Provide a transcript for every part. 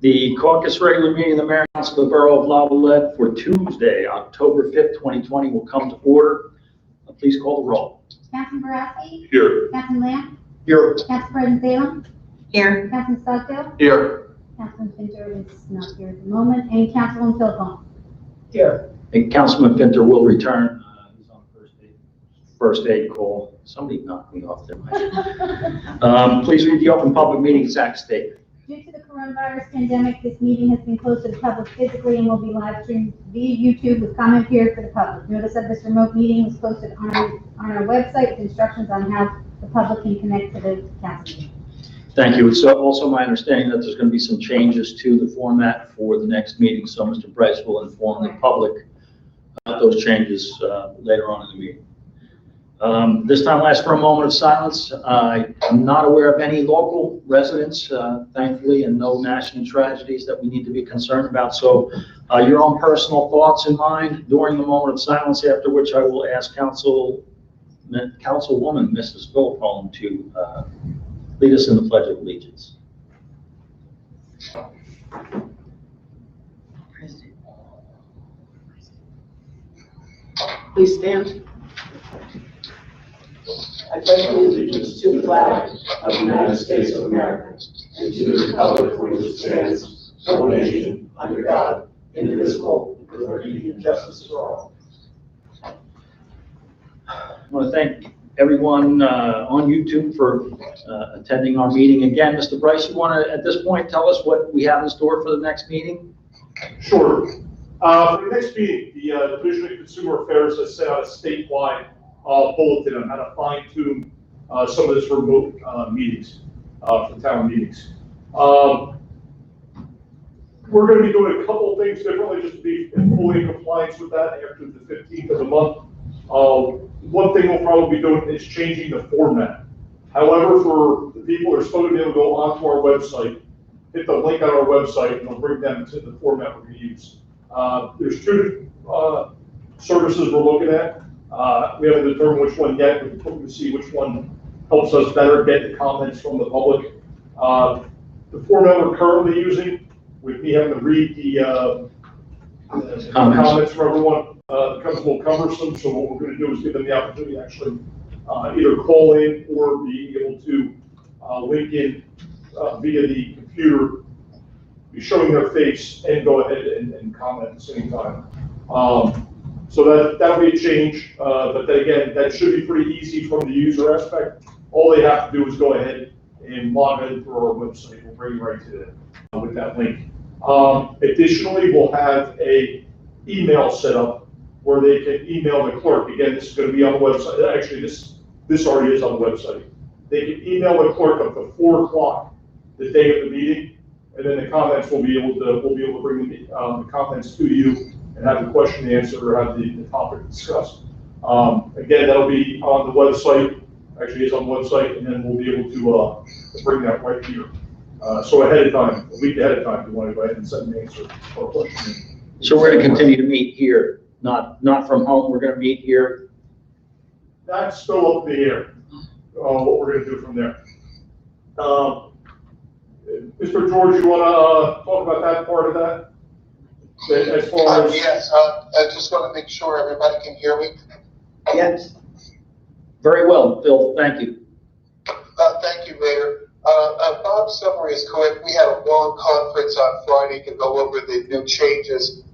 The caucus regular meeting of the Mayor and Council of the Borough of Lavallette for Tuesday, October 5th, 2020 will come to order. Please call the roll. Councilman Borowski? Here. Councilman Lamb? Here. Council President Salem? Here. Councilman Stockdale? Here. Councilman Finter is not here at the moment, and Councilman Philpott? Here. And Councilman Finter will return. He's on first aid call. Somebody knocked me off there. Please read the Open Public Meetings Act statement. Due to the coronavirus pandemic, this meeting has been closed to the public physically and will be live streamed via YouTube with comment period for the public. Notice of this remote meeting was posted on our website with instructions on how the public can connect to the council meeting. Thank you. It's also my understanding that there's going to be some changes to the format for the next meeting, so Mr. Bryce will inform the public about those changes later on in the meeting. This time, I'll ask for a moment of silence. I am not aware of any local residents, thankfully, and no national tragedies that we need to be concerned about. So your own personal thoughts in mind during the moment of silence, after which I will ask Councilwoman Mrs. Philpott to lead us in the Pledge of Allegiance. Please stand. I pledge allegiance to the flag of the United States of America and to the republic for which it stands, one nation, under God, indivisible, with liberty and justice for all. I want to thank everyone on YouTube for attending our meeting. Again, Mr. Bryce, you want to, at this point, tell us what we have in store for the next meeting? Sure. For the next meeting, the Division of Consumer Affairs has set out a statewide bulletin on how to fine-tune some of this remote meetings, for town meetings. We're going to be doing a couple of things differently just to be fully in compliance with that after the 15th of the month. One thing we'll probably be doing is changing the format. However, for the people that are supposed to be able to go onto our website, hit the link on our website and it'll bring them to the format we're going to use. There's two services we're looking at. We haven't determined which one yet. We're looking to see which one helps us better get the comments from the public. The format we're currently using, with me having to read the comments from everyone, becomes a little cumbersome. So what we're going to do is give them the opportunity to actually either call in or be able to link in via the computer, be showing their face and go ahead and comment at the same time. So that'll be a change, but then again, that should be pretty easy from the user aspect. All they have to do is go ahead and log in through our website. We'll bring you right to it with that link. Additionally, we'll have a email set up where they can email the clerk. Again, this is going to be on the website. Actually, this already is on the website. They can email the clerk up to 4 o'clock the day of the meeting, and then the comments we'll be able to bring the comments to you and have the question answered or have the topic discussed. Again, that'll be on the website. Actually, it's on the website, and then we'll be able to bring that right here. So ahead of time, a week ahead of time, if you want to go ahead and send an answer or a question. So we're going to continue to meet here, not from home. We're going to meet here. That's still up in the air, what we're going to do from there. Mr. George, you want to talk about that part of that? As far as yes, I just want to make sure everybody can hear me. Yes. Very well, Phil. Thank you. Thank you, Mayor. Bob's summary is correct. We had a long conference on Friday to go over the new changes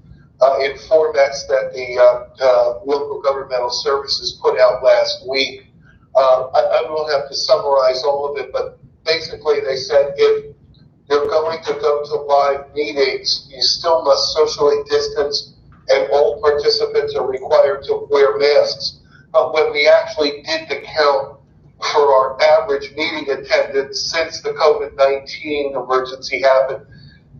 in formats that the local governmental services put out last week. I won't have to summarize all of it, but basically they said if you're going to go to live meetings, you still must socially distance and all participants are required to wear masks. But when we actually did the count for our average meeting attendance since the COVID-19 emergency happened,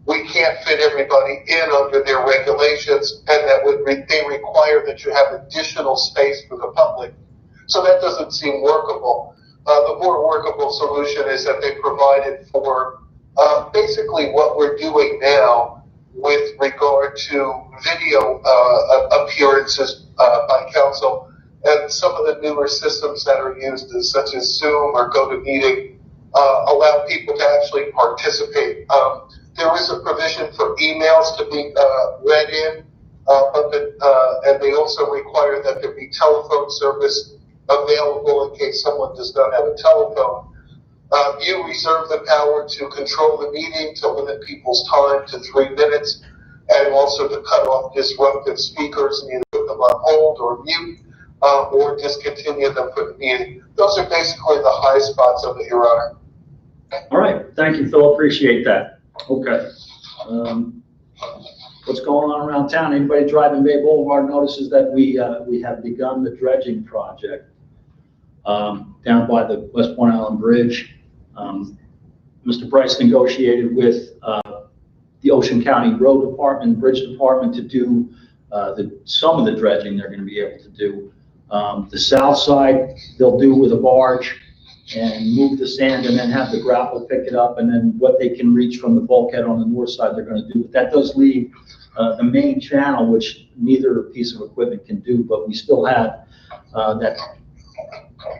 we can't fit everybody in under their regulations, and that they require that you have additional space for the public. So that doesn't seem workable. The more workable solution is that they provided for basically what we're doing now with regard to video appearances by council, and some of the newer systems that are used, such as Zoom or GoToMeeting, allow people to actually participate. There is a provision for emails to be read in, and they also require that there be telephone service available in case someone does not have a telephone. You reserve the power to control the meeting, to limit people's time to 3 minutes, and also to cut off disruptive speakers and either put them on hold or mute, or discontinue them from the meeting. Those are basically the high spots of it, Your Honor. All right, thank you, Phil, appreciate that. Okay. What's going on around town? Anybody driving Bay Boulevard notices that we have begun the dredging project down by the West Point Island Bridge. Mr. Bryce negotiated with the Ocean County Road Department, Bridge Department to do some of the dredging they're going to be able to do. The south side, they'll do with a barge and move the sand and then have the grapple pick it up, and then what they can reach from the bulkhead on the north side they're going to do. But that does leave the main channel, which neither piece of equipment can do, but we still have that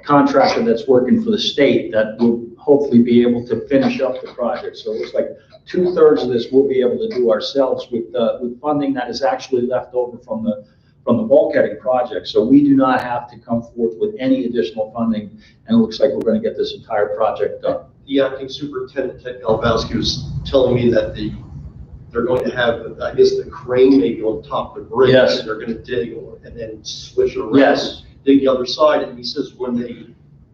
contractor that's working for the state that will hopefully be able to finish up the project. So it looks like 2/3 of this we'll be able to do ourselves with funding that is actually left over from the bulkheading project. So we do not have to come forth with any additional funding, and it looks like we're going to get this entire project done. The acting superintendent, Ted Galvowski, was telling me that they're going to have, I guess, the crane maybe on top of the bridge. Yes. And they're going to dig and then switch around. Yes. Dig the other side. And he says when they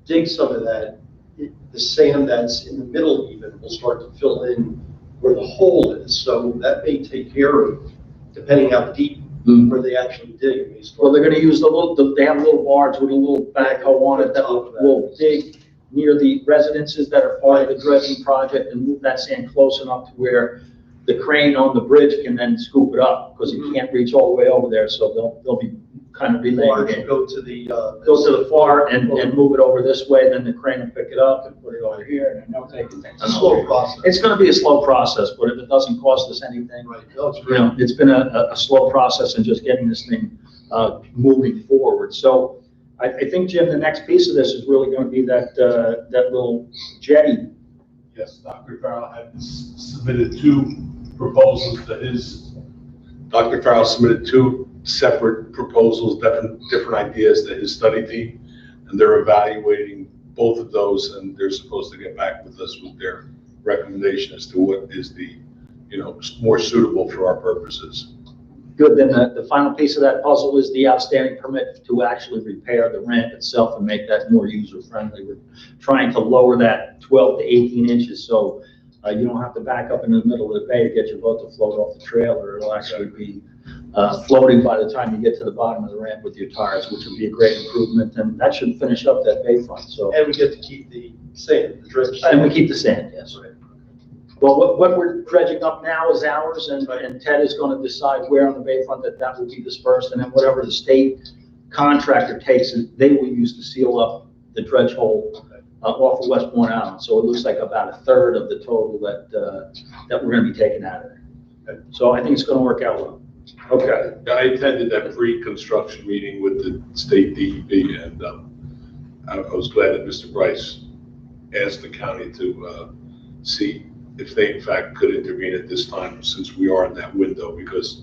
dig some of that, the sand that's in the middle even will start to fill in where the hole is. So that may take care of, depending how deep where they actually dig. Well, they're going to use they have a little barge with a little backhoe on it that will dig near the residences that are part of the dredging project and move that sand close enough to where the crane on the bridge can then scoop it up, because it can't reach all the way over there. So they'll be kind of relaying it. Go to the far and move it over this way, then the crane will pick it up and put it over here, and they'll take it. It's a slow process. It's going to be a slow process, but if it doesn't cost us anything, Right. No, it's you great. know, it's been a slow process in just getting this thing moving forward. So I think, Jim, the next piece of this is really going to be that little jetty. Yes, Dr. Farrell had submitted 2 proposals to his, Dr. Farrell submitted 2 separate proposals, different ideas to his study team, and they're evaluating both of those, and they're supposed to get back with us with their recommendation as to what is the, more suitable for our purposes. Good, then the final piece of that puzzle is the outstanding permit to actually repair the ramp itself and make that more user-friendly. We're trying to lower that 12 to 18 inches, so you don't have to back up in the middle of the bay to get your boat to float off the trailer. It'll actually be floating by the time you get to the bottom of the ramp with your tires, which would be a great improvement, and that should finish up that bayfront. So, And we get to keep the sand, the dredge. and we keep the sand, yes. Right. Well, what we're dredging up now is ours, and Ted is going to decide where on the bayfront that will be dispersed, and then whatever the state contractor takes, they will use to seal up the dredge hole off of West Point Island. So it looks like about 1/3 of the total that we're going to be taking out of there. So I think it's going to work out well. Okay. I attended that pre-construction meeting with the state DEP, and I was glad that Mr. Bryce asked the county to see if they in fact could intervene at this time, since we are in that window, because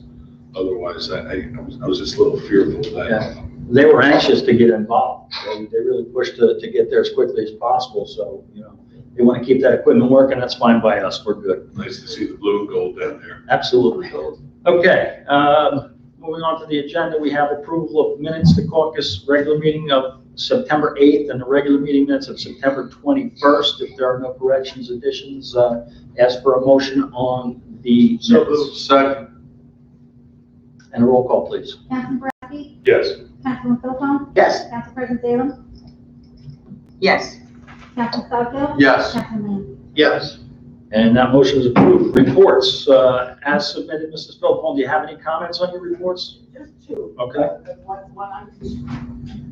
otherwise I was just a little fearful of that. Yeah. They were anxious to get involved. They really pushed to get there as quickly as possible. So, they want to keep that equipment working. That's fine by us. We're good. Nice to see the blue and gold down there. Absolutely. Okay, moving on to the agenda, we have approval of minutes, the caucus regular meeting of September 8th and the regular meeting minutes of September 21st. If there are no corrections, additions, ask for a motion on the minutes. Second. And a roll call, please. Councilman Brazzi? Yes. Councilman Philpott? Yes. Council President Salem? Yes. Councilman Southfield? Yes. Councilman Lamb? Yes. And that motion is approved. Reports, as submitted, Mrs. Philpott, do you have any comments on your reports? Just 2. Okay.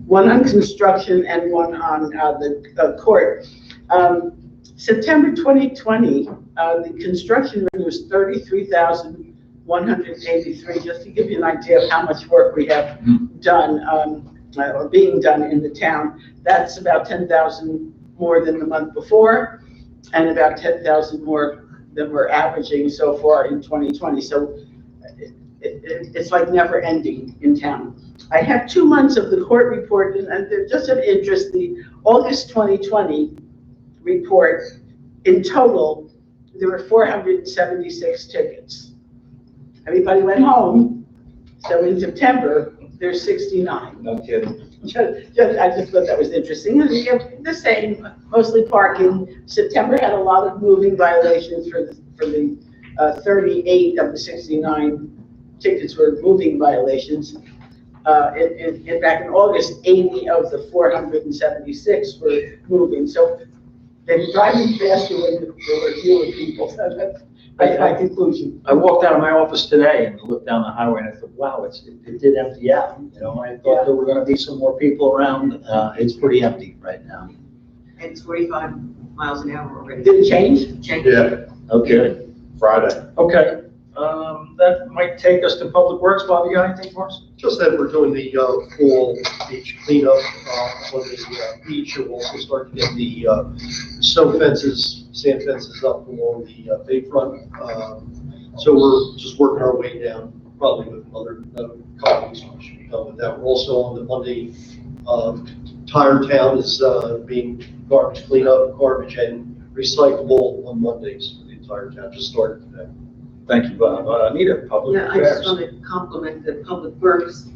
One on construction and one on the court. September 2020, the construction revenue was $33,183. Just to give you an idea of how much work we have done or being done in the town. That's about 10,000 more than the month before, and about 10,000 more than we're averaging so far in 2020. So it's like never ending in town. I have 2 months of the court report, and they're just of interest. The August 2020 report, in total, there were 476 tickets. Everybody went home, so in September, there's 69. No kidding. I just thought that was interesting. And the same, mostly parking. September had a lot of moving violations for the 38 of the 69 tickets were moving violations. Back in August, 80 of the 476 were moving. So they're driving faster when there were fewer people. So that's my conclusion. I walked out of my office today and looked down the highway and I thought, wow, it did empty out. You know, I thought there were gonna be some more people around. It's pretty empty right now. And it's 45 miles an hour already. Did it change? Yeah, Okay, Friday. okay. That might take us to Public Works. Bob, you got anything for us? Just that we're doing the fall beach cleanup on the beach, and we'll also start to get the snow fences, sand fences up along the bayfront. So we're just working our way down, probably with other colleagues, we should be done with that. We're also on the Monday, Tire Town is being garbage cleanup, garbage and recyclable on Mondays for the entire town, just started today. Thank you, Bob. Anita, Public Yeah, I just Affairs. want to compliment the Public Works.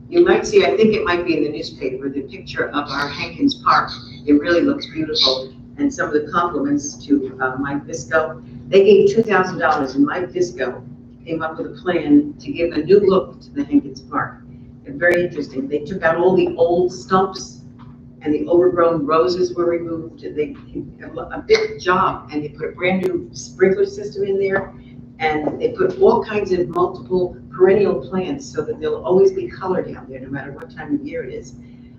You might see, I think it might be in the newspaper, the picture of our Hankins Park. It really looks beautiful. And some of the compliments to Mike Visco. They gave $2,000 and Mike Visco came up with a plan to give a new look to the Hankins Park. And very interesting. They took out all the old stumps and the overgrown roses were removed. They did a big job, and they put a brand new sprinkler system in there, and they put all kinds of multiple perennial plants so that there'll always be color down there, no matter what time of year it is,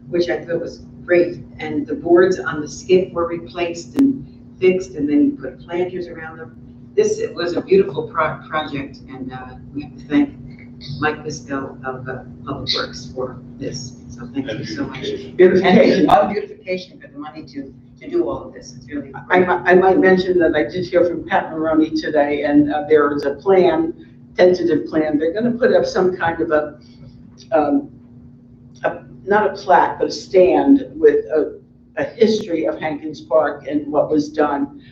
which I thought was great. And the boards on the skip were replaced and fixed, and then you put planters around them. It was a beautiful project, and we have to thank Mike Visco of Public Works for this. So thank you so much. Beautification. And beautification for the money to do all of this. It's really great. I might mention that I did hear from Pat Maroney today, and there is a plan, tentative plan. They're going to put up some kind of a not a plaque, but a stand with a history of Hankins Park and what was done.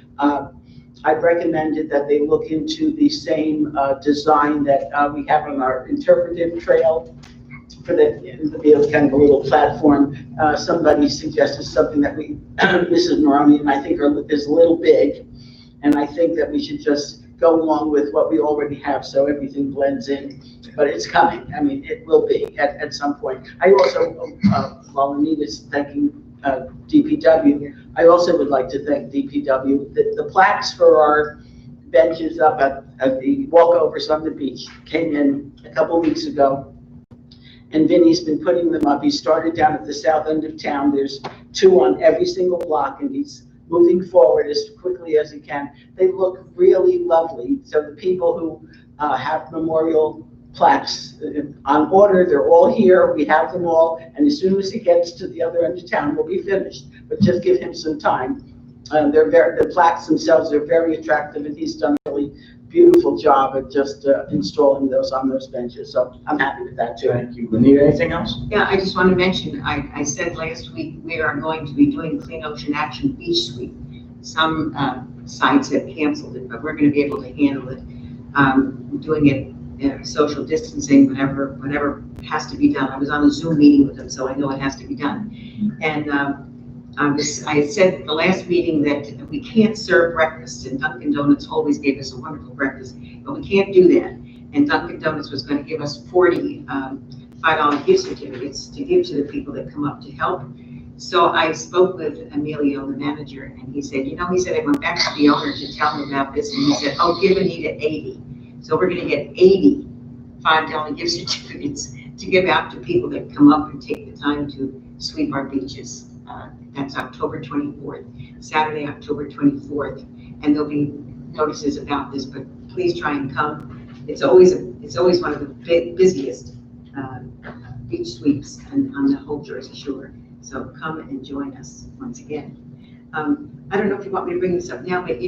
I've recommended that they look into the same design that we have on our interpretive trail for the be kind of a little platform. Somebody suggested something that Mrs. Maroney and I think is a little big, and I think that we should just go along with what we already have so everything blends in. But it's coming. I mean, it will be at some point. I also, while Anita's thanking DPW, I also would like to thank DPW. The plaques for our benches up at the walkovers on the beach came in a couple weeks ago. And Vinny's been putting them up. He started down at the south end of town. There's 2 on every single block, and he's moving forward as quickly as he can. They look really lovely. So the people who have memorial plaques on order, they're all here. We have them all. And as soon as he gets to the other end of town, we'll be finished. But just give him some time. The plaques themselves are very attractive, and he's done a really beautiful job of just installing those on those benches. So I'm happy with that too. Thank you. Anita, anything else? Yeah, I just want to mention, I said last week, we are going to be doing Clean Ocean Action Beach Sweep. Some sites have canceled it, but we're going to be able to handle it. Doing it social distancing, whenever has to be done. I was on a Zoom meeting with them, so I know it has to be done. And I said at the last meeting that we can't serve breakfast, and Dunkin' Donuts always gave us a wonderful breakfast, but we can't do that. And Dunkin' Donuts was going to give us 40 $5 gift certificates to give to the people that come up to help. So I spoke with Emilio, the manager, and he said, I went back to the owner to tell him about this, and he said, oh, give Anita 80. So we're going to get 80 $5 gift certificates to give out to people that come up and take the time to sweep our beaches. That's October 24th, Saturday, October 24th, and there'll be notices about this. But please try and come. It's always one of the busiest beach sweeps on the whole Jersey Shore. So come and join us once again. I don't know if you want me to bring this up now, but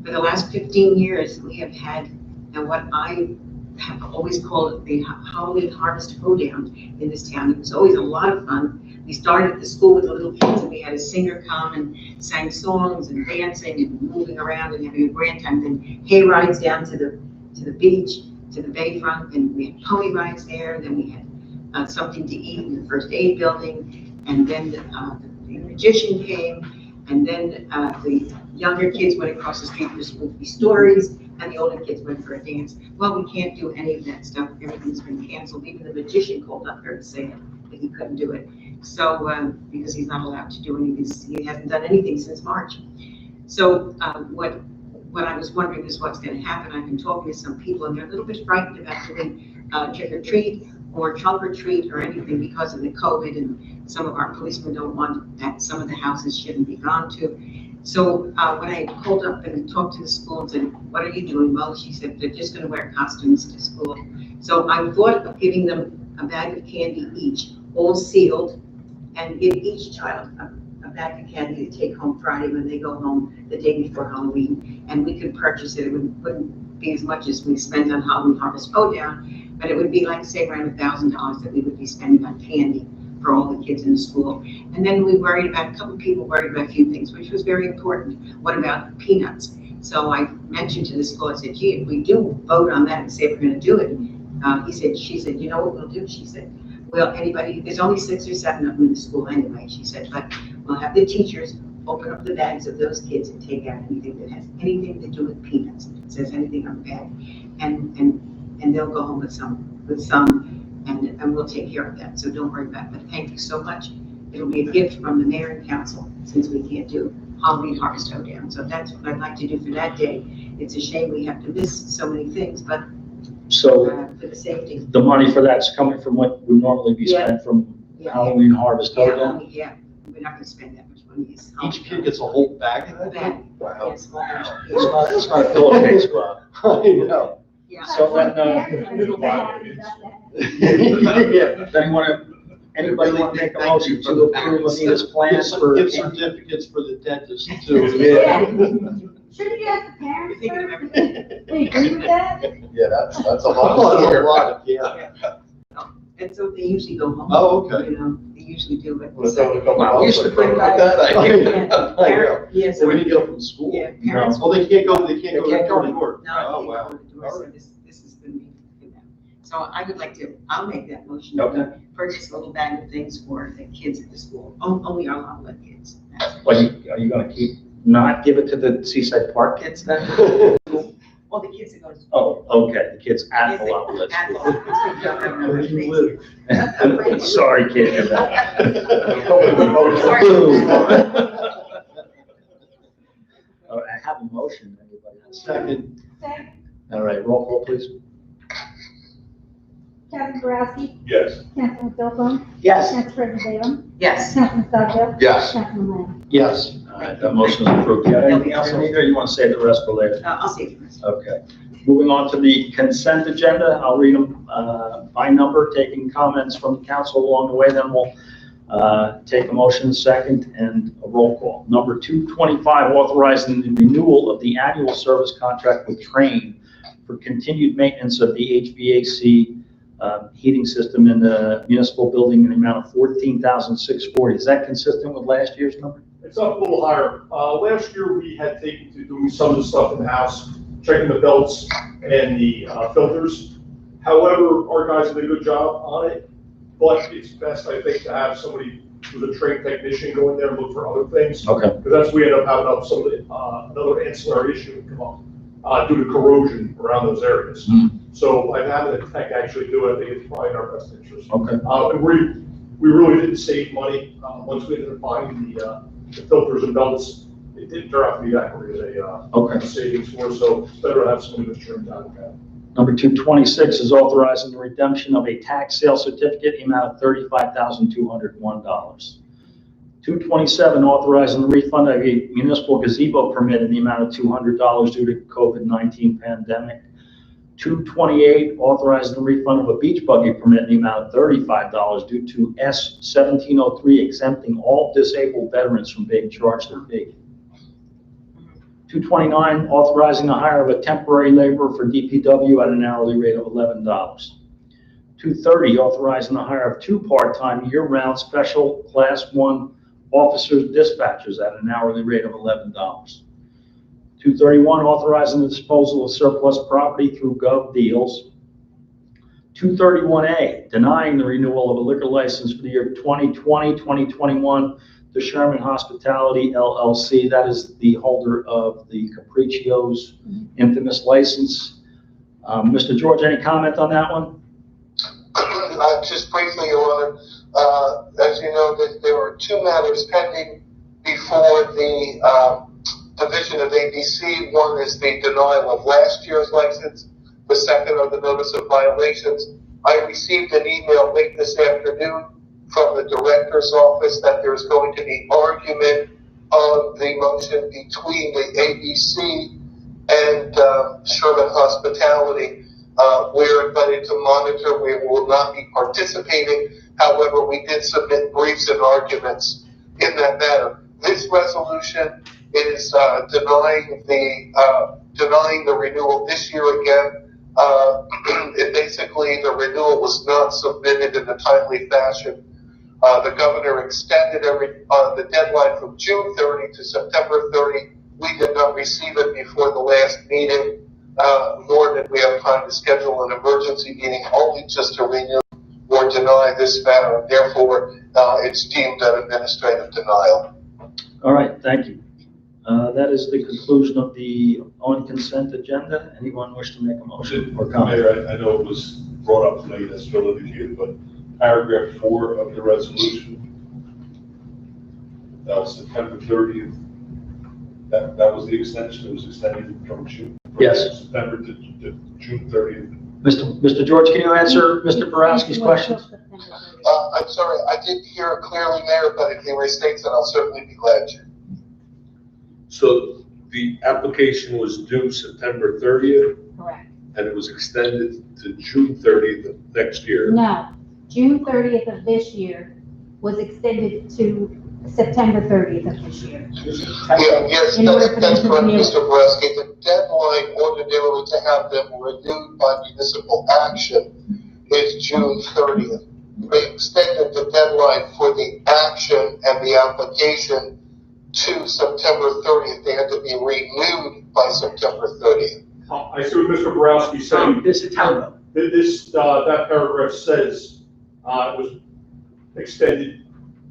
For the last 15 years, we have had, and what I have always called the Halloween Harvest Hoedown in this town. It was always a lot of fun. We started at the school with the little kids, and we had a singer come and sang songs and dancing and moving around and having a grand time. Then hay rides down to the beach, to the bayfront, and we had pony rides there. Then we had something to eat in the first aid building, and then the magician came, and then the younger kids went across the street for spooky stories, and the older kids went for a dance. Well, we can't do any of that stuff. Everything's been canceled. Even the magician called up there to say that he couldn't do it. So, because he's not allowed to do any of these, he hasn't done anything since March. So, what I was wondering is what's going to happen. I've been talking to some people, and they're a little bit frightened about doing trick or treat or trunk or treat or anything because of the COVID, and some of our policemen don't want that. Some of the houses shouldn't be gone to. So when I called up and talked to the school and said, what are you doing? Well, she said, they're just going to wear costumes to school. So I thought of giving them a bag of candy each, all sealed, and give each child a bag of candy to take home Friday when they go home the day before Halloween. And we could purchase it. It wouldn't be as much as we spend on Halloween Harvest Hoedown, but it would be like, say, around $1,000 that we would be spending on candy for all the kids in the school. And then we worried about, a couple of people worried about a few things, which was very important. What about peanuts? So I mentioned to the school, I said, gee, if we do vote on that and say we're gonna do it, she said, you know what we'll do? She said, well, there's only 6 or 7 of them in the school anyway. She said, but we'll have the teachers open up the bags of those kids and take out anything that has anything to do with peanuts. If it says anything on the bag, and they'll go home with some, and we'll take care of that. So don't worry about it. But thank you so much. It'll be a gift from the mayor and council since we can't do Halloween Harvest Hoedown. So that's what I'd like to do for that day. It's a shame we have to miss so many things, but So for the safety. the money for that's coming from what would normally be spent from Halloween Harvest Hoedown? Yeah, we're not gonna spend that much money. It's Each kid gets a whole bag of that? Bag. Wow. Yes, small batch. It's not a pillowcase, Bob. I know. Yeah. So then, Yeah. anybody want to make a motion to approve Anita's plans for? Give certificates for the dentist too. Yeah. Shouldn't you ask the You're parents thinking of first? everything. Do you agree with that? Yeah, that's a That's a lot. lot, yeah. And so they usually go home. Oh, okay. You know, they usually do, but. Let's have a couple Wow, we months used to or think like something. that. I Yeah, parent- yeah, So we need to get them from school. Yeah, parents. Oh, they can't go They to can't the go door. No, Oh, they wow. go to the door, so this is gonna be for them. So I would like to, I'll make that motion. Okay. Purchase a little bag of things for the kids at the school, only our Loveland kids. Are you gonna not give it to the Seaside Park kids then? Well, the kids that go to school. Oh, okay, the kids at the Loveland At the School. Loveland School. Where you live? Sorry, kid. I have a motion. Anybody else? Second. Second. All right, roll call, please. Councilman Boraski? Yes. Councilman Philpott? Yes. Council President Ballum? Yes. Councilman Stockwell? Yes. Councilman Lamb? Yes. All right, that motion is approved. You got anything else, Anita, or you want to save the rest for later? I'll see you first. Okay. Moving on to the consent agenda, I'll read them by number, taking comments from the council along the way, then we'll take a motion second and a roll call. Number 225, authorizing the renewal of the annual service contract with Train for continued maintenance of the HVAC heating system in the municipal building in the amount of $14,640. Is that consistent with last year's number? It's up a little higher. Last year, we had taken to doing some of the stuff in the house, checking the belts and the filters. However, our guys did a good job on it, but it's best, I think, to have somebody who's a trained technician go in there and look for other things. Okay. Because that's, we end up having up some of the, another ancillary issue would come up due to corrosion around those areas. So by having a tech actually do it, I think it's probably in our best interest. Okay. And we really didn't save money, once we ended up buying the filters and belts. It didn't turn out to be that great a savings for us, so it's better to have somebody that's trained on that. Number 226 is authorizing the redemption of a tax sale certificate in the amount of $35,201. 227, authorizing the refund of a municipal gazebo permit in the amount of $200 due to COVID-19 pandemic. 228, authorizing the refund of a beach buggy permit in the amount of $35 due to S1703 exempting all disabled veterans from being charged their fee. 229, authorizing the hire of a temporary laborer for DPW at an hourly rate of $11. 230, authorizing the hire of 2 part-time year-round special Class 1 officers dispatchers at an hourly rate of $11. 231, authorizing the disposal of surplus property through Gov. Deals. 231A, denying the renewal of a liquor license for the year 2020-2021 to Sherman Hospitality LLC. That is the holder of the Capriccio's infamous license. Mr. George, any comment on that one? Just briefly, Your Honor, as you know, there are 2 matters pending before the Division of ABC. One is the denial of last year's license. The second are the notice of violations. I received an email late this afternoon from the director's office that there's going to be argument on the motion between the ABC and Sherman Hospitality. We're invited to monitor. We will not be participating. However, we did submit briefs and arguments in that matter. This resolution is denying the renewal this year again. Basically, the renewal was not submitted in a timely fashion. The governor extended the deadline from June 30 to September 30. We did not receive it before the last meeting, nor did we have time to schedule an emergency meeting, only just to renew or deny this matter. Therefore, it's deemed an administrative denial. All right, thank you. That is the conclusion of the on consent agenda. Anyone wish to make a motion or comment? Mayor, I know it was brought up late, as Phil indicated, but paragraph 4 of the resolution, that was September 30th. That was the extension. It was extended from September to June 30th. Mr. George, can you answer Mr. Borowski's questions? I'm sorry, I didn't hear it clearly, Mayor, but if he restates it, I'll certainly be glad to. So the application was due September 30th, Correct. and it was extended to June 30th of next year. No, June 30th of this year was extended to September 30th of this year. Yes, that's correct, Mr. Borowski. The deadline ordinarily to have them renewed by municipal action is June 30th. They extended the deadline for the action and the application to September 30th. They had to be renewed by September 30th. I see what Mr. Borowski's saying. This is Tyler. That paragraph says, it was extended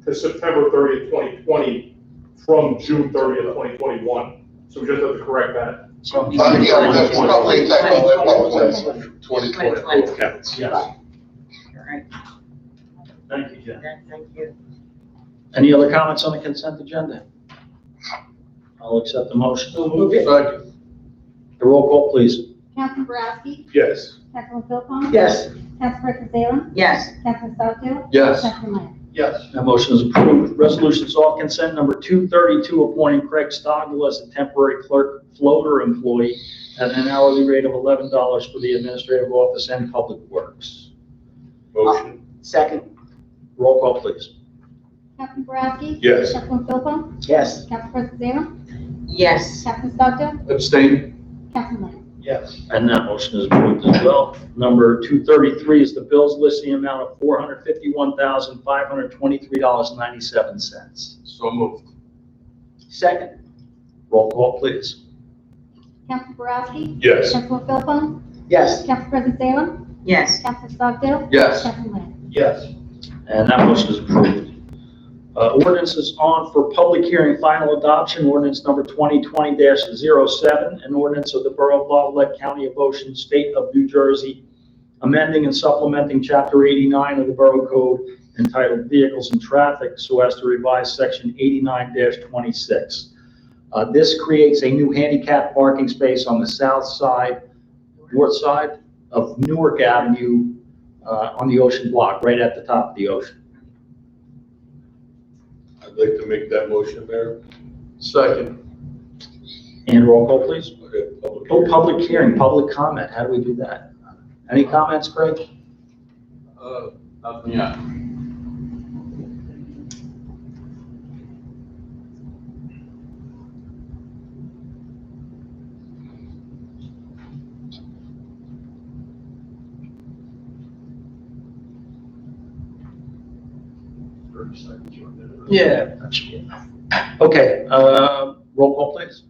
to September 30th, 2020 from June 30th, 2021. So we just have to correct that. Yeah, that's probably a typo. I apologize. 2020 both counts. Yes. All right. Thank you, Jen. Thank you. Any other comments on the consent agenda? I'll accept the motion. Second. The roll call, please. Councilman Borowski? Yes. Councilman Philpott? Yes. Councilperson Salem? Yes. Councilman Stockdale? Yes. Councilman Lamb? Yes. That motion is approved. Resolutions off consent number 232, appointing Craig Stogdell as a temporary clerk floater employee at an hourly rate of $11 for the administrative office and public works. Motion. Second. Roll call, please. Councilman Borowski? Yes. Councilman Philpott? Yes. Councilperson Salem? Yes. Councilman Stockdale? Abstain. Councilman Lamb? Yes. And that motion is approved as well. Number 233 is the bills listing the amount of $451,523.97. So moved. Second. Roll call, please. Councilman Borowski? Yes. Councilman Philpott? Yes. Councilperson Salem? Yes. Councilman Stockdale? Yes. Councilman Lamb? Yes. And that motion is approved. Ordinance is on for public hearing, final adoption, ordinance number 2020-07, an ordinance of the Borough of Lavallette, County of Ocean, State of New Jersey, amending and supplementing Chapter 89 of the Borough Code entitled Vehicles and Traffic so as to revise Section 89-26. This creates a new handicap parking space on the south side, north side of Newark Avenue on the Ocean Block, right at the top of the ocean. I'd like to make that motion, Mayor. Second. And roll call, please. Okay, public Oh, hearing. public hearing, public comment. How do we do that? Any comments, Craig? Nothing yet. 30 seconds. Yeah. Okay, roll call, please.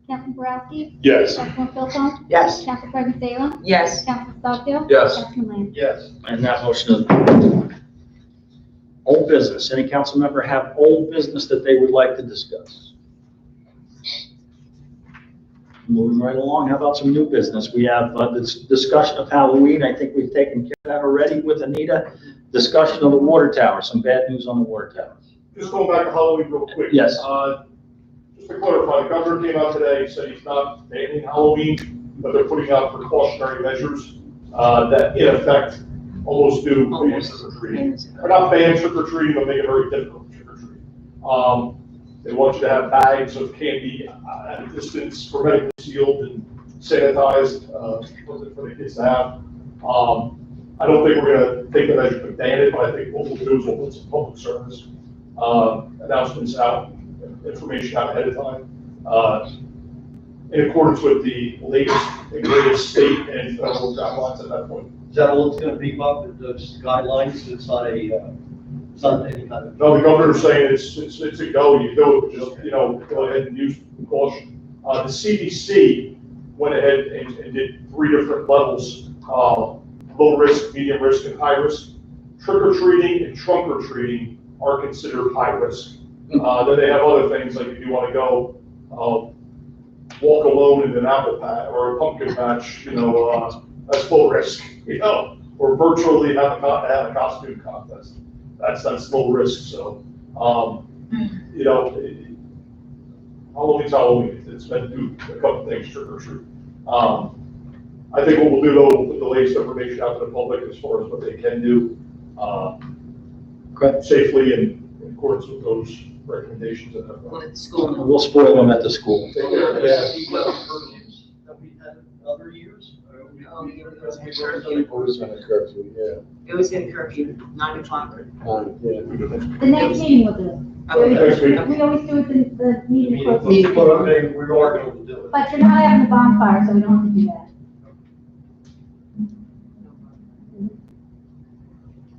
Councilman Borowski? Yes. Councilman Philpott? Yes. Council President Salem? Yes. Councilman Stockdale? Yes. Councilman Lamb? Yes. And that motion is approved. Old business. Any council member have old business that they would like to discuss? Moving right along, how about some new business? We have this discussion of Halloween. I think we've taken care of that already with Anita. Discussion of the water tower, some bad news on the water tower. Just going back to Halloween real quick. Yes. Just to clarify, the governor came out today, said he's not banning Halloween, but they're putting out precautionary measures that in effect almost do ban trick or treating. Or not ban trick or treating, but make it very difficult trick or treat. They want you to have bags of candy at a distance, hermetically sealed and sanitized for the kids to have. I don't think we're going to take the measure to ban it, but I think what we'll do is we'll put some public service announcements out, information out ahead of time, in accordance with the latest and greatest state and federal guidelines at that point. Is that all it's gonna be, Bob, those guidelines? It's not any kind of. No, the governor's saying it's a go, you do it, just, go ahead and use caution. The CDC went ahead and did 3 different levels, low risk, medium risk, and high risk. Trick or treating and trunk or treating are considered high risk. Then they have other things, like if you want to go walk alone in an apple patch or a pumpkin patch, that's low risk, or virtually have a costume contest. That's low risk. So, Halloween's Halloween. It's meant to do a couple things, trick or treat. I think what we'll do though, we'll put the latest information out to the public as far as what they can do safely and in accordance with those recommendations that have. Well, at school. We'll spoil them at the school. Yeah. That we had in other years? Oh, yeah, it was in curfew. It was in curfew, 9 o'clock. The next meeting we'll do it. Okay. We always do it the meeting close. We are going to do it. But you're not having the bonfire, so we don't have to do that.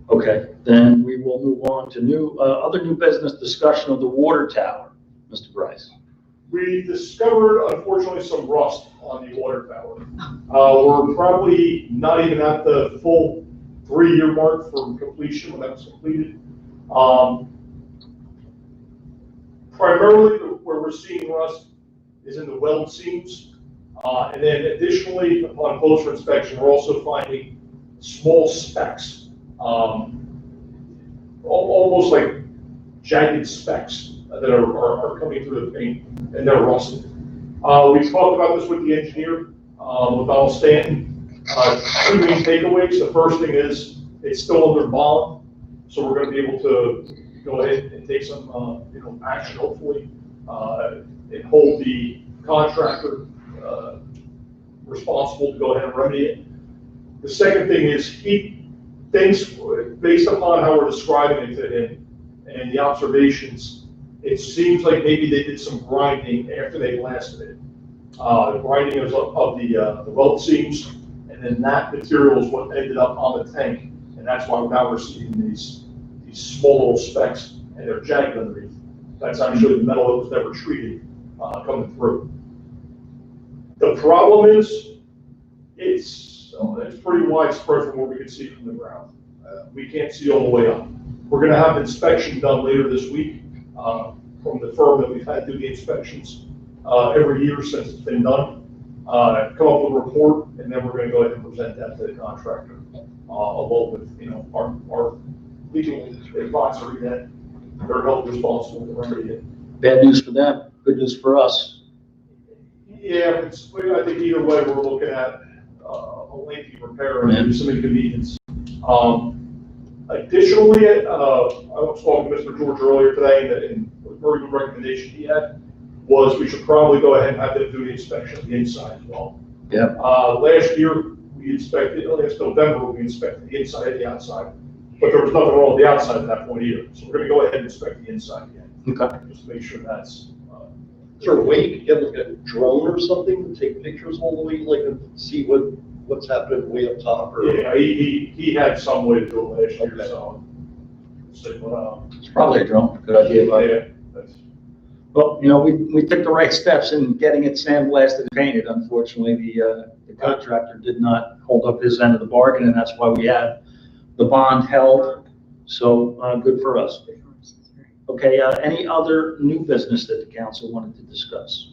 Okay, then we will move on to other new business discussion of the water tower. Mr. Bryce. We discovered, unfortunately, some rust on the water tower. We're probably not even at the full 3-year mark for completion when that was completed. Primarily, where we're seeing rust is in the weld seams. And then additionally, upon closer inspection, we're also finding small specks, almost like jagged specks that are coming through the paint, and they're rusted. We talked about this with the engineer, with Donald Stanton. 2 main takeaways. The first thing is it's still under bond, so we're going to be able to go ahead and take some action, hopefully, and hold the contractor responsible to go ahead and remedy it. The second thing is he thinks, based upon how we're describing it to him and the observations, it seems like maybe they did some grinding after they blasted it. The grinding of the weld seams, and then that material is what ended up on the tank, and that's why now we're seeing these small little specks, and they're jagged underneath. That's actually the metal that was never treated coming through. The problem is, it's pretty widespread from what we can see from the ground. We can't see all the way up. We're going to have inspection done later this week from the firm that we've had do the inspections every year since it's been done. Come up with a report, and then we're going to go ahead and present that to the contractor, along with our legal advisory that they're held responsible to remedy it. Bad news for them, good news for us. Yeah, I think either way, we're looking at a lengthy repair and some inconvenience. Additionally, I was talking to Mr. George earlier today, and a very good recommendation he had was we should probably go ahead and have them do the inspection of the inside as well. Yeah. Last year, last November, we inspected the inside and the outside, but there was nothing wrong with the outside at that point either. So we're going to go ahead and inspect the inside again. Okay. Just to make sure that's. Is there a way you could get like a drone or something to take pictures all the way, like to see what's happening way up top? Or? Yeah, he had some way to do it last year, so. say, but, It's probably a drone, good idea, but, yeah, that's, well, you know, we took the right steps in getting it sandblasted and painted. Unfortunately, the contractor did not hold up his end of the bargain, and that's why we had the bond held, so, good for us. Okay, any other new business that the council wanted to discuss?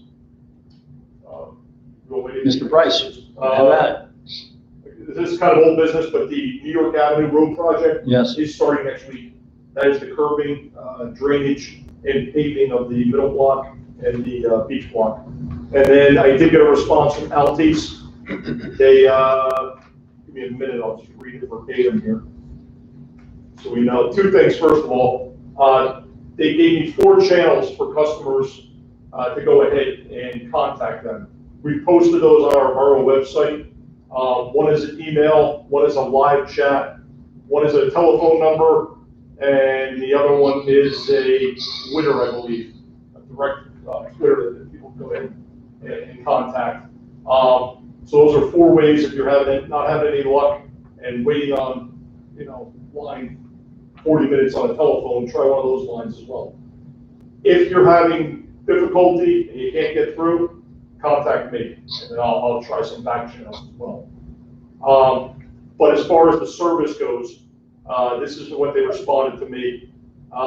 Mr. Bryce, have at it. This is kind of old business, but the New York Avenue Road project Yes. is starting next week. That is the curbing, drainage, and paving of the middle block and the beach block. And then I did get a response from Altice. They, give me a minute, I'll just read it verbatim here. So we know two things. First of all, they gave me 4 channels for customers to go ahead and contact them. We posted those on our borough website. One is an email, one is a live chat, one is a telephone number, and the other one is a Twitter, I believe, a direct Twitter that people go in and contact. So those are 4 ways if you're not having any luck and waiting on, line 40 minutes on a telephone, try one of those lines as well. If you're having difficulty and you can't get through, contact me, and then I'll try some back channels as well. But as far as the service goes, this is what they responded to me.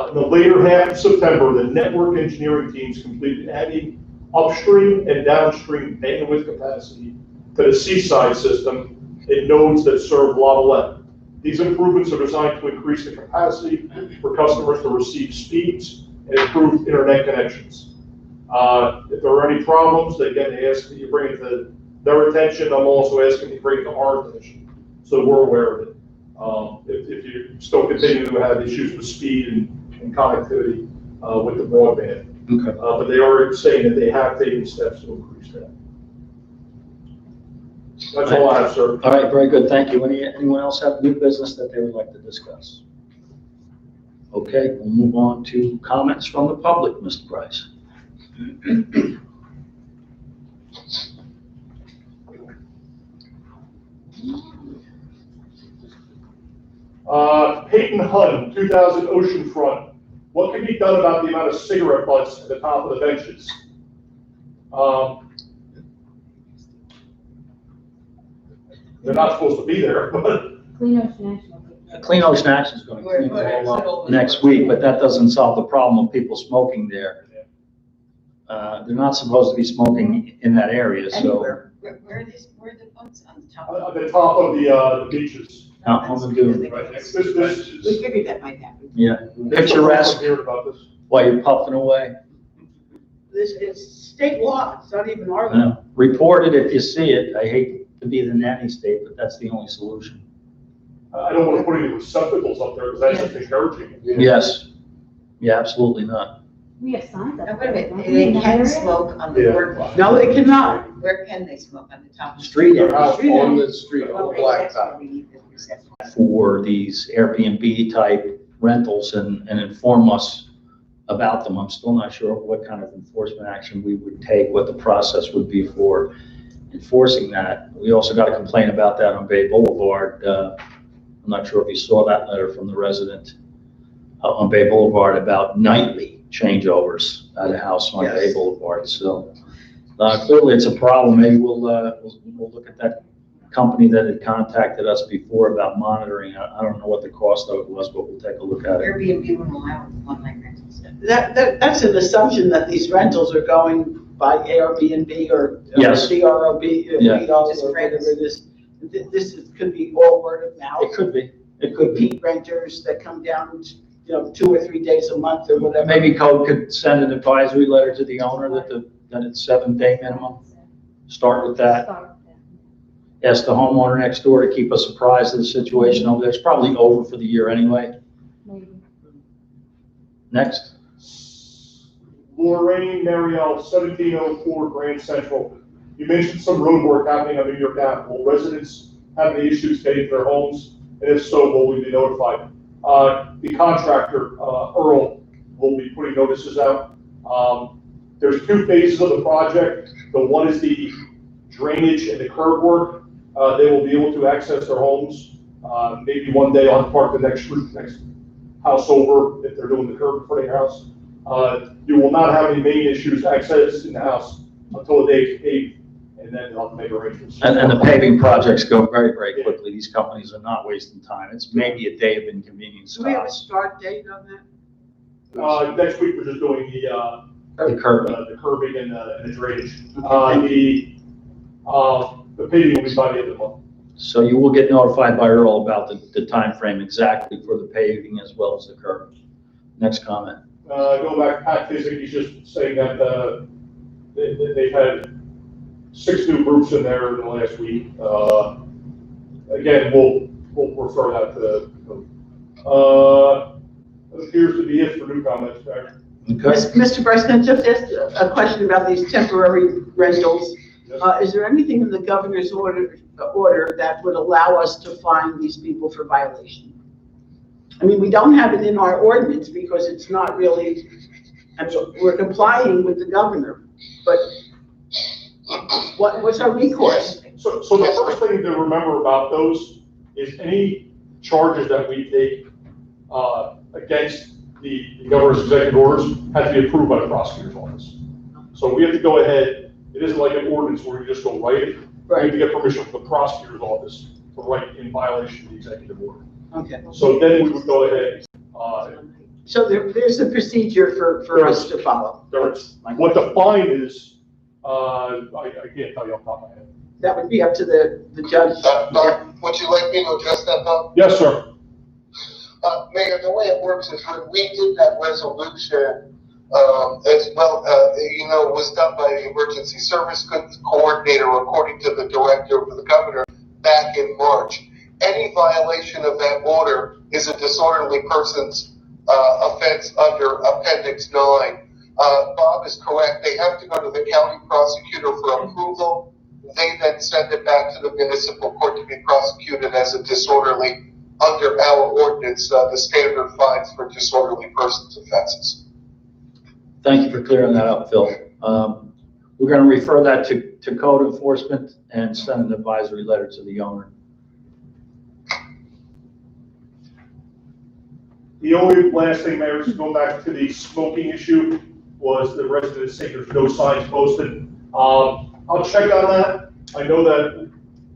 In the later half of September, the network engineering teams completed adding upstream and downstream bandwidth capacity to the Seaside system in nodes that serve Lavalette. These improvements are designed to increase the capacity for customers to receive speeds and improve internet connections. If there are any problems, again, they ask that you bring it to their attention. I'm also asking you to bring it to our attention, so we're aware of it. If you still continue to have issues with speed and connectivity with the broadband. Okay. But they are saying that they have taken steps to increase that. That's all I have, sir. All right, very good, thank you. Anyone else have new business that they would like to discuss? Okay, we'll move on to comments from the public, Mr. Price. Peyton Hun, 2000 Oceanfront. What can be done about the amount of cigarette butts at the top of the benches? They're not supposed to be there, but Clean Ocean Action. Clean Ocean Action is going to clean it all up next week, but that doesn't solve the problem of people smoking there. They're not supposed to be smoking in that area, so. Anywhere. Where are the boats on the top? at the top of the beaches. Out on the dune. We figured that might happen. Yeah, picturesque Heard about this. while you're puffing away. This is state law, it's not even our law. Report it if you see it. I hate to be the nanny state, but that's the only solution. I don't want to put any receptacles up there because that's just encouraging. Yes. Yeah, absolutely not. We have signs up Now, there. wait a minute, don't we, they in that can area? smoke on the Yeah. boardwalk. No, they cannot. Where can they smoke? On the top? Street Their area. house Street on area. the street, on the Okay, that's blacktop. where we need the reception. For these Airbnb type rentals and inform us about them. I'm still not sure what kind of enforcement action we would take, what the process would be for enforcing that. We also got a complaint about that on Bay Boulevard. I'm not sure if you saw that letter from the resident on Bay Boulevard about nightly changeovers at a house on Bay Yes. Boulevard. So clearly it's a problem. Maybe we'll look at that company that had contacted us before about monitoring. I don't know what the cost of it was, but we'll take a look at it. Airbnb won't allow one-night rentals. That's an assumption that these rentals are going by Airbnb or Yes. VRBO, Yeah. Just or whatever friends. it is. Could be all word of mouth. It could be. It could be. Repeat renters that come down, 2 or 3 days a month or whatever. Maybe code could send an advisory letter to the owner that it's 7-day minimum. Start with that. Start with that. Ask the homeowner next door to keep us apprised of the situation over there. It's probably over for the year anyway. Maybe. Next. Lorraine Marielle, 1704 Grand Central. You mentioned some road work happening on New York Ave. Will residents have any issues getting to their homes? And if so, will we be notified? The contractor, Earl, will be putting notices out. There's 2 phases of the project. The one is the drainage and the curb work. They will be able to access their homes. Maybe one day on park the next house over, if they're doing the curb in front of your house. You will not have any main issues access in the house until the day is paved, and then they'll have to make arrangements. And the paving projects go very, very quickly. These companies are not wasting time. It's maybe a day of inconvenience Do to we have a us. start date on that? Next week, we're just doing The curb. the curbing and the drainage. The paving will be by the end of the month. So you will get notified by Earl about the timeframe exactly for the paving as well as the curb. Next comment. Going back to Pat Physic, he's just saying that they've had 6 new groups in there in the last week. Again, we'll refer that to that appears to be it for new comments, Mayor. Okay. Mr. President, just ask a question about these temporary rentals. Is there anything in the governor's order that would allow us to fine these people for violation? I mean, we don't have it in our ordinance because it's not really, I mean, we're complying with the governor, but what's our recourse? So the first thing to remember about those is any charges that we take against the governor's executive orders have to be approved by the prosecutor's office. So we have to go ahead. It isn't like an ordinance where you just go write it. We have to get permission from the prosecutor's office to write in violation of the executive order. Okay. So then we would go ahead. So there's a procedure for us to follow. What the fine is, I can't tell you off the top of my head. That would be up to the judge. Bob, would you like me to address that, Bob? Yes, sir. Mayor, the way it works is when we did that resolution, as well, it was done by the Emergency Service Coordinator, according to the Director for the Governor, back in March. Any violation of that order is a disorderly person's offense under Appendix 9. Bob is correct. They have to go to the county prosecutor for approval. They then send it back to the municipal court to be prosecuted as a disorderly under our ordinance, the standard fines for disorderly persons offenses. Thank you for clearing that up, Phil. We're going to refer that to code enforcement and send an advisory letter to the owner. The only last thing, Mayor, is going back to the smoking issue, was the residents saying there's no signs posted. I'll check on that. I know that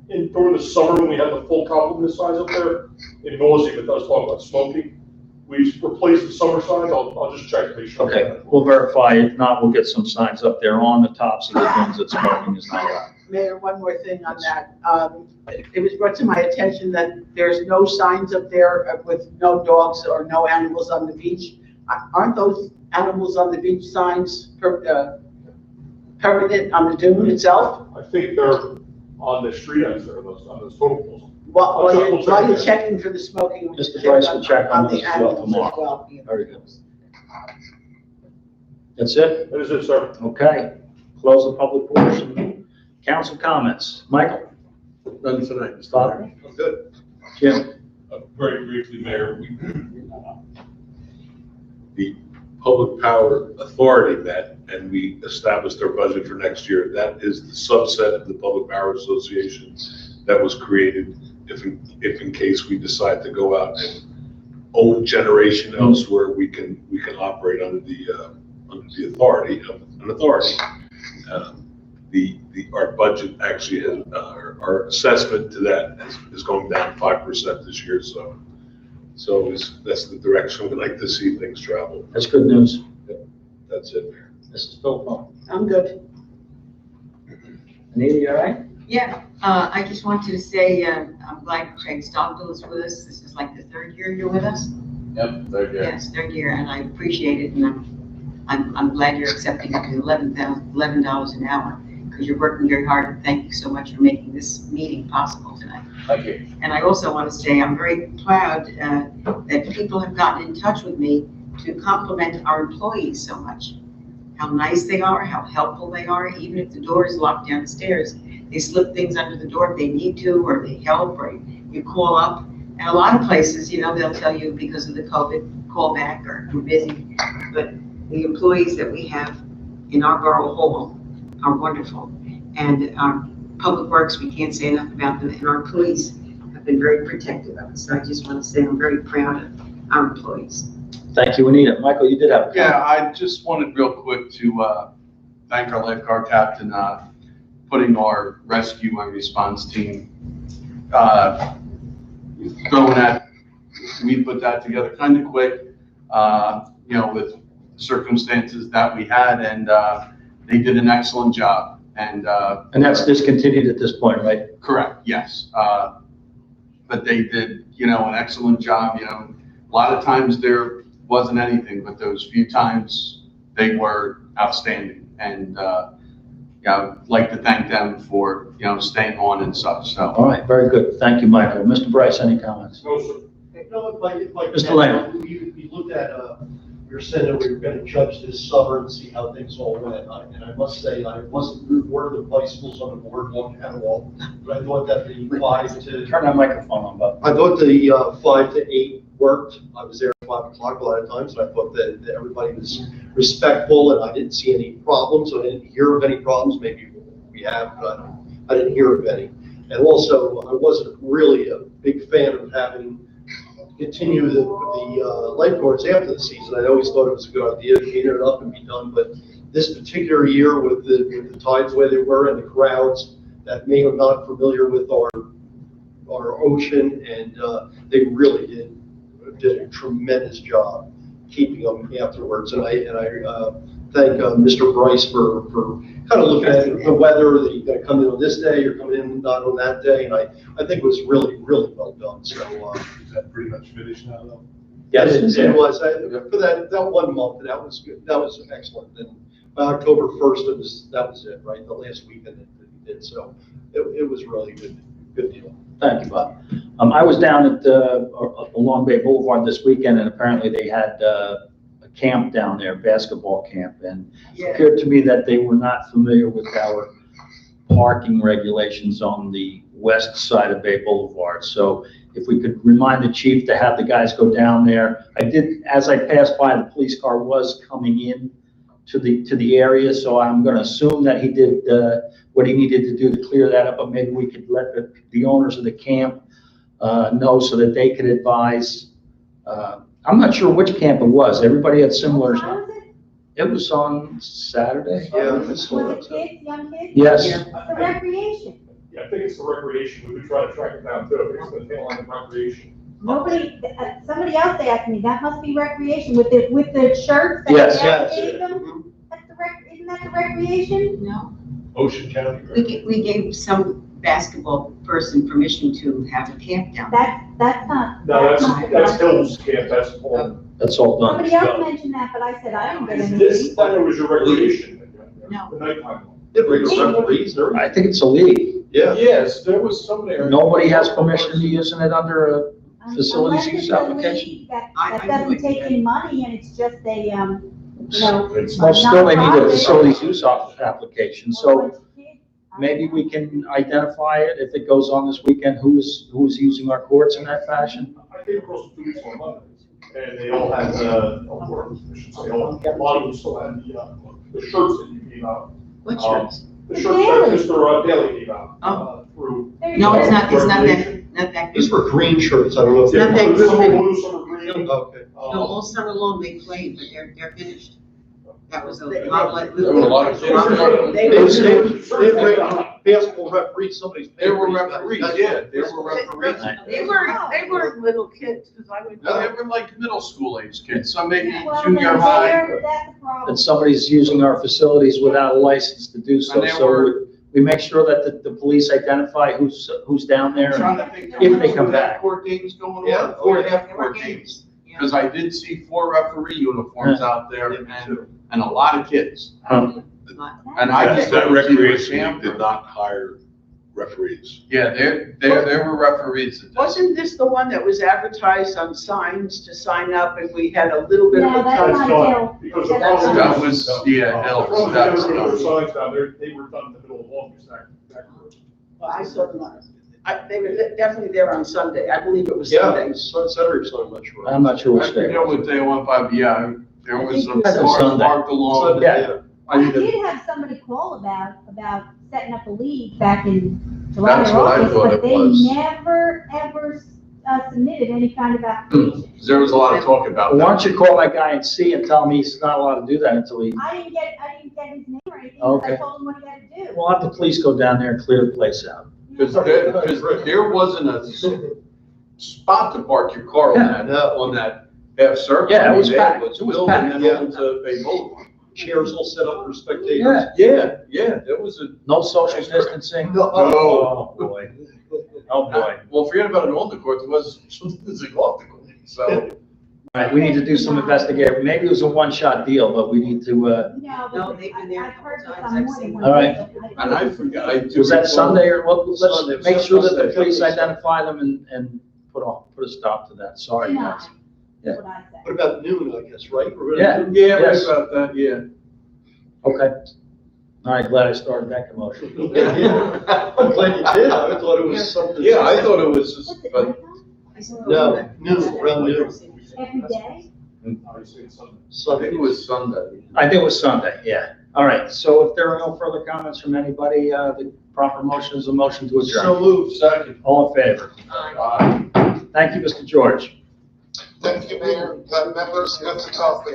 during the summer, when we had the full complement of signs up there, in Nausea, it does talk about smoking. We've replaced the summer signs. I'll just check to make sure. Okay, we'll verify. If not, we'll get some signs up there on the tops of the things that smoking is not allowed. Mayor, one more thing on that. It was brought to my attention that there's no signs up there with no dogs or no animals on the beach. Aren't those animals on the beach signs permanent on the dune itself? I think they're on the street ends there, on those total poles. While you're checking for the smoking. Mr. Bryce will check on the this as well animals as tomorrow. well. Very good. That's it? That is it, sir. Okay. Close the public portion. Council comments. Michael? None tonight. Stop. I'm good. Jim? Very briefly, Mayor, the Public Power Authority met and we established our budget for next year. That is the subset of the Public Power Association that was created if in case we decide to go out and own generation elsewhere, we can operate under the authority of an authority. Our budget actually has, our assessment to that is going down 5% this year, so that's the direction we'd like to see things travel. That's good news. That's it, Mayor. Mrs. Philpott? I'm good. Anita, you all right? Yeah, I just wanted to say, I'm glad Craig Stockville is with us. This is like the 3rd year you're with us? Yep, third year. Yes, 3rd year, and I appreciate it, and I'm glad you're accepting up to $11 an hour, because you're working very hard, and thank you so much for making this meeting possible tonight. Thank you. And I also want to say I'm very proud that people have gotten in touch with me to compliment our employees so much. How nice they are, how helpful they are, even if the door is locked downstairs. They slip things under the door if they need to, or they help, or you call up. And a lot of places, they'll tell you because of the COVID, call back or we're busy. But the employees that we have in our Borough Hall are wonderful. And our Public Works, we can't say enough about them, and our police have been very protective of us. So I just want to say I'm very proud our employees. Thank you, Anita. Michael, you did have a comment. Yeah, I just wanted real quick to thank our lifeguard captain, putting our rescue and response team, we put that together kind of quick, with circumstances that we had, and they did an excellent job. And that's discontinued at this point, right? correct, yes. But they did, an excellent job. A lot of times there wasn't anything, but those few times they were outstanding. And I'd like to thank them for, staying on and such, so. All right, very good. Thank you, Michael. Mr. Bryce, any comments? No, sir. Mr. Lane. We looked at, we were saying that we were gonna judge this summer and see how things all went. And I must say, I wasn't one of the bicycles on the board one at all, but I thought that the 5 to. Turn that microphone on, Bob. I thought the 5 to 8 worked. I was there at 5 o'clock a lot of times, and I thought that everybody was respectful, and I didn't see any problems. I didn't hear of any problems. Maybe we have, but I didn't hear of any. And also, I wasn't really a big fan of having continue the lifeguards after the season. I always thought it was a good idea to cater it up and be done, but this particular year with the tides the way they were and the crowds that may are not familiar with our ocean, and they really did a tremendous job keeping them afterwards. And I thank Mr. Bryce for kind of looking at the weather, that you're going to come in on this day, you're coming in not on that day, and I think it was really, really well done. So Is that pretty much finished now, though? Yes, it was. For that 1 month, that was good. That was excellent. And by October 1st, that was it, right? The last weekend that we did. So it was really good deal. Thank you, Bob. I was down at Long Bay Boulevard this weekend, and apparently they had a camp down there, basketball camp, and it appeared to me that they were not familiar with our parking regulations on the west side of Bay Boulevard. So if we could remind the chief to have the guys go down there. I did, as I passed by, the police car was coming in to the area, so I'm going to assume that he did what he needed to do to clear that up, but maybe we could let the owners of the camp know so that they could advise. I'm not sure which camp it was. Everybody had similar. What time was it? It was on Saturday. Yeah. Was it kids, young kids? Yes. It's the recreation. Yeah, I think it's the recreation. We could try to track it down too. I think it's the tail line of recreation. Nobody, somebody else asked me, that must be recreation with the shirts that Yes. Dad gave them? Isn't that the recreation? No, Ocean County, right? we gave some basketball person permission to have a camp down. That's not. No, not- that's Hill's camp, that's all. That's all done. Somebody else mentioned that, but I said, I don't get any. This, that was your recreation. No. The nighttime one. Did referees, I think it's a league. yeah. Yes, there was some there. Nobody has permission to using it under a facilities Unless use it's a application. league That I doesn't would take get- in money and it's just a, Well, still they need a nonprofit. facilities use application, so Or it's kids. maybe we can identify it if it goes on this weekend, who's using our courts in that fashion. I came across 2 weeks on Monday, and they all had, I should say, a lot of them still had the shirts that you gave out. What shirts? The shirts that Mr. Daly gave out, through. There No, you it's go. not that These good. were green shirts. I don't know if It's not that This good. one blue, some are green. Okay. No, all summer long they played, but they're finished. That was a They- lot like. There were a lot of kids. They basketball referees, somebody's. There were referees, yeah, there were referees. They weren't little kids, because I went. No, they were like middle school age kids, some maybe Well, junior then high. that's a problem. That somebody's using our facilities without a license to do so. And they So were- we make sure that the police identify who's down there. I'm and trying to think. If they come back. Court games going Yeah. on, 4 half-court games. Because I did see 4 referee uniforms out there and a lot of kids. And I just. That recreation camp. league did not hire referees. Yeah, there were referees. that did. Wasn't this the one that was advertised on signs to sign up, and we had a little bit of No, a that's touch? That's not done, Hill. because That's the not That was, yeah, Hill, that was There were done. signs down there, they were done in the middle of August, that group. Well, I saw them, they were definitely there on Sunday, I believe it was Yeah, Sunday. Saturday or Sunday, I'm not sure. I'm not sure I which day. forget what day it went by, but yeah, there was some That's a cars Sunday. parked along. Sunday, Yeah. yeah. I did have somebody call about setting up a league back in July That's or what I August, thought but it they was. never, ever, submitted any kind of application. There was a lot of talk about Why that. don't you call that guy and see and tell him he's not allowed to do that until he, I didn't get his name or anything, Okay. I told him what he had to do. we'll have the police go down there and clear the place out. Because there wasn't a spot to park your car on that half circle. Yeah, it was I mean, packed. was It was building packed. and onto a boulevard. Chairs all set up for spectators. Yeah, Yeah, there was a. no social distancing. No. Oh, boy. Oh, boy. Well, forget about an on the court, there was something off the court, so. All right, we need to do some investigation. Maybe it was a one-shot deal, but we need to, No, No, but they've been there I've heard a this couple on times. more than one. All right. occasion. And I forgot, I do. was that recall- Sunday or what? Sunday. Let's make sure that the Sunday. police identify them and put a stop to that. Sorry, No, guys. that's what I said. What about noon, I guess, right? We're Yeah. gonna Yeah, right Yes. about that, yeah. Okay. All right, glad I started that commotion. do- I'm glad you did, I thought it was something. Yeah, I thought it was just, What's it, but nighttime? No, noon, around noon, Every day? Obviously, it's Sunday. I Sunday. think it was Sunday. I think it was Sunday, yeah. All right, so if there are no further comments from anybody, the proper motion is a motion to So adjourn. moved, second. All in favor? Thank you, Mr. George. Thank you, Mayor, members, good to talk with you.